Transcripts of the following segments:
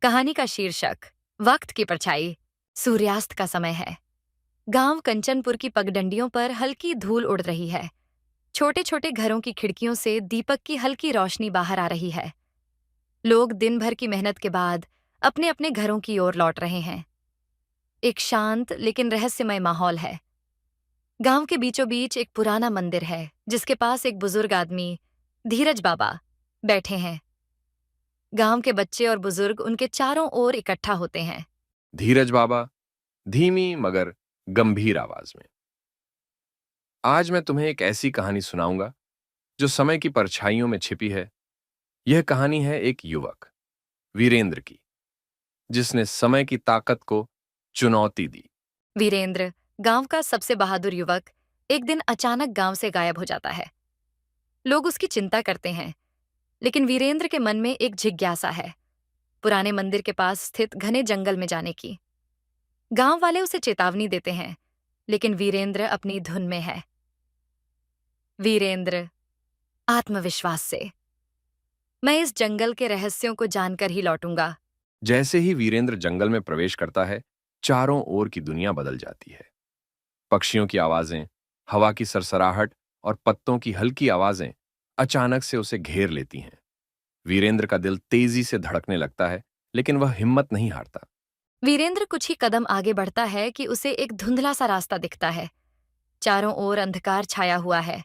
कहानी का शीर्षक वक्त की परछाई। सूर्यास्त का समय है। गांव कंचनपुर की पगडंडियों पर हल्की धूल उड़ रही है। छोटे छोटे घरों की खिड़कियों से दीपक की हल्की रोशनी बाहर आ रही है। लोग दिन भर की मेहनत के बाद अपने अपने घरों की ओर लौट रहे हैं। एक शांत लेकिन रहस्यमय माहौल है। गांव के बीचों बीच एक पुराना मंदिर है जिसके पास एक बुजुर्ग आदमी, धीरज बाबा, बैठे हैं। गांव के बच्चे और बुजुर्ग उनके चारों ओर इकट्ठा होते हैं। धीरज बाबा धीमी मगर गंभीर आवाज में। आज मैं तुम्हें एक ऐसी कहानी सुनाऊंगा जो समय की परछाइयों में छिपी है। यह कहानी है एक युवक वीरेंद्र की, जिसने समय की ताकत को चुनौती दी। वीरेंद्र, गांव का सबसे बहादुर युवक, एक दिन अचानक गांव से गायब हो जाता है। लोग उसकी चिंता करते हैं, लेकिन वीरेंद्र के मन में एक जिज्ञासा है, पुराने मंदिर के पास स्थित घने जंगल में जाने की। गांव वाले उसे चेतावनी देते हैं, लेकिन वीरेंद्र अपनी धुन में है। वीरेंद्र, आत्मविश्वास से, मैं इस जंगल के रहस्यों को जानकर ही लौटूंगा। जैसे ही वीरेंद्र जंगल में प्रवेश करता है, चारों ओर की दुनिया बदल जाती है। पक्षियों की आवाजें, हवा की सरसराहट और पत्तों की हल्की आवाजें अचानक से उसे घेर लेती हैं। वीरेंद्र का दिल तेजी से धड़कने लगता है, लेकिन वह हिम्मत नहीं हारता। वीरेंद्र कुछ ही कदम आगे बढ़ता है कि उसे एक धुंधला सा रास्ता दिखता है। चारों ओर अंधकार छाया हुआ है।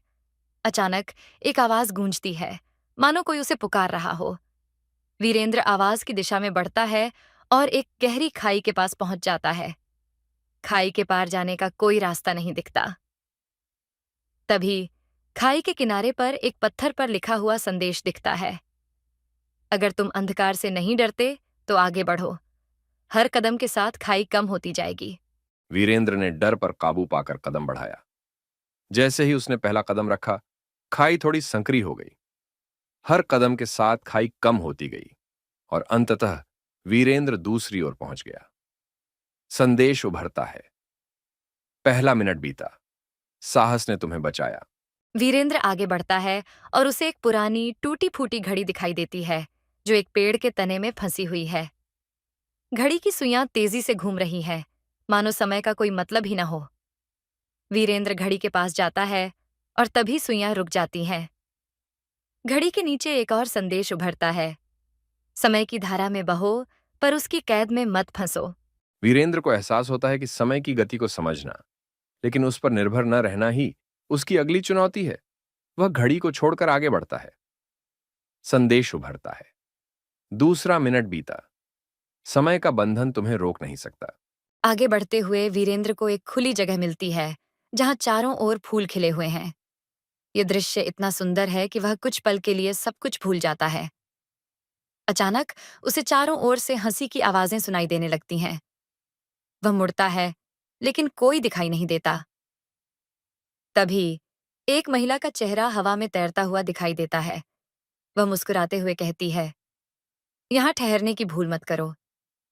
अचानक एक आवाज गूंजती है, मानो कोई उसे पुकार रहा हो। वीरेंद्र आवाज की दिशा में बढ़ता है और एक गहरी खाई के पास पहुंच जाता है। खाई के पार जाने का कोई रास्ता नहीं दिखता। तभी खाई के किनारे पर एक पत्थर पर लिखा हुआ संदेश दिखता है, अगर तुम अंधकार से नहीं डरते तो आगे बढ़ो। हर कदम के साथ खाई कम होती जाएगी। वीरेंद्र ने डर पर काबू पाकर कदम बढ़ाया। जैसे ही उसने पहला कदम रखा, खाई थोड़ी संकरी हो गई। हर कदम के साथ खाई कम होती गई और अंततः वीरेंद्र दूसरी ओर पहुंच गया। संदेश उभरता है, पहला मिनट बीता, साहस ने तुम्हें बचाया। वीरेंद्र आगे बढ़ता है और उसे एक पुरानी टूटी फूटी घड़ी दिखाई देती है, जो एक पेड़ के तने में फंसी हुई है। घड़ी की सुइयां तेजी से घूम रही हैं, मानो समय का कोई मतलब ही न हो। वीरेंद्र घड़ी के पास जाता है और तभी सुइयां रुक जाती हैं। घड़ी के नीचे एक और संदेश उभरता है, समय की धारा में बहो, पर उसकी कैद में मत फंसो। वीरेंद्र को एहसास होता है कि समय की गति को समझना, लेकिन उस पर निर्भर न रहना ही उसकी अगली चुनौती है। वह घड़ी को छोड़कर आगे बढ़ता है। संदेश उभरता है, दूसरा मिनट बीता, समय का बंधन तुम्हें रोक नहीं सकता। आगे बढ़ते हुए वीरेंद्र को एक खुली जगह मिलती है, जहां चारों ओर फूल खिले हुए हैं। ये दृश्य इतना सुंदर है कि वह कुछ पल के लिए सब कुछ भूल जाता है। अचानक उसे चारों ओर से हंसी की आवाजें सुनाई देने लगती हैं। वह मुड़ता है, लेकिन कोई दिखाई नहीं देता। तभी एक महिला का चेहरा हवा में तैरता हुआ दिखाई देता है। वह मुस्कुराते हुए कहती है, यहाँ ठहरने की भूल मत करो,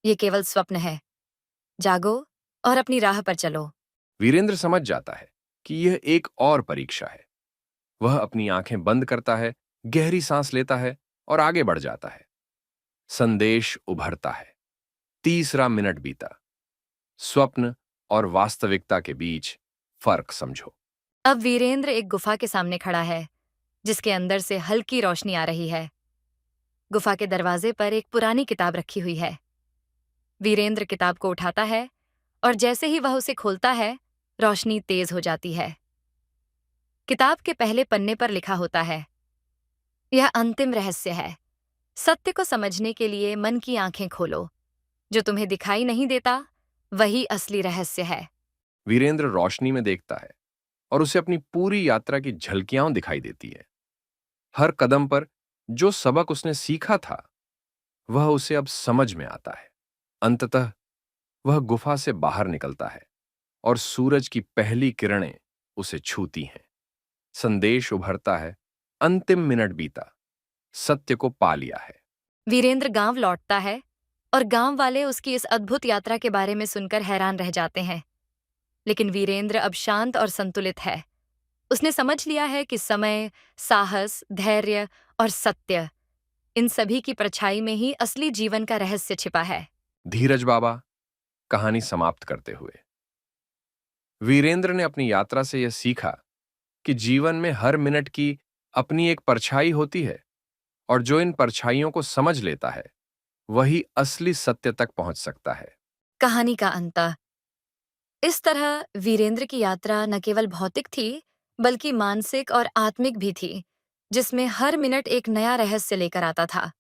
ये केवल स्वप्न है। जागो और अपनी राह पर चलो। वीरेंद्र समझ जाता है कि यह एक और परीक्षा है। वह अपनी आंखें बंद करता है, गहरी सांस लेता है और आगे बढ़ जाता है। संदेश उभरता है, तीसरा मिनट बीता, स्वप्न और वास्तविकता के बीच फर्क समझो। अब वीरेंद्र एक गुफा के सामने खड़ा है, जिसके अंदर से हल्की रोशनी आ रही है। गुफा के दरवाजे पर एक पुरानी किताब रखी हुई है। वीरेंद्र किताब को उठाता है और जैसे ही वह उसे खोलता है, रोशनी तेज हो जाती है। किताब के पहले पन्ने पर लिखा होता है, यह अंतिम रहस्य है। सत्य को समझने के लिए मन की आंखें खोलो। जो तुम्हें दिखाई नहीं देता, वही असली रहस्य है। वीरेंद्र रोशनी में देखता है और उसे अपनी पूरी यात्रा की झलकियां दिखाई देती है। हर कदम पर जो सबक उसने सीखा था, वह उसे अब समझ में आता है। अंततः वह गुफा से बाहर निकलता है और सूरज की पहली किरणें उसे छूती हैं। संदेश उभरता है, अंतिम मिनट बीता, सत्य को पा लिया है। वीरेंद्र गांव लौटता है और गांव वाले उसकी इस अद्भुत यात्रा के बारे में सुनकर हैरान रह जाते हैं। लेकिन वीरेंद्र अब शांत और संतुलित है। उसने समझ लिया है कि समय, साहस, धैर्य और सत्य, इन सभी की परछाई में ही असली जीवन का रहस्य छिपा है। धीरज बाबा कहानी समाप्त करते हुए, वीरेंद्र ने अपनी यात्रा से यह सीखा कि जीवन में हर मिनट की अपनी एक परछाई होती है और जो इन परछाइयों को समझ लेता है वही असली सत्य तक पहुंच सकता है। कहानी का अंत। इस तरह वीरेंद्र की यात्रा न केवल भौतिक थी, बल्कि मानसिक और आत्मिक भी थी, जिसमें हर मिनट एक नया रहस्य लेकर आता था।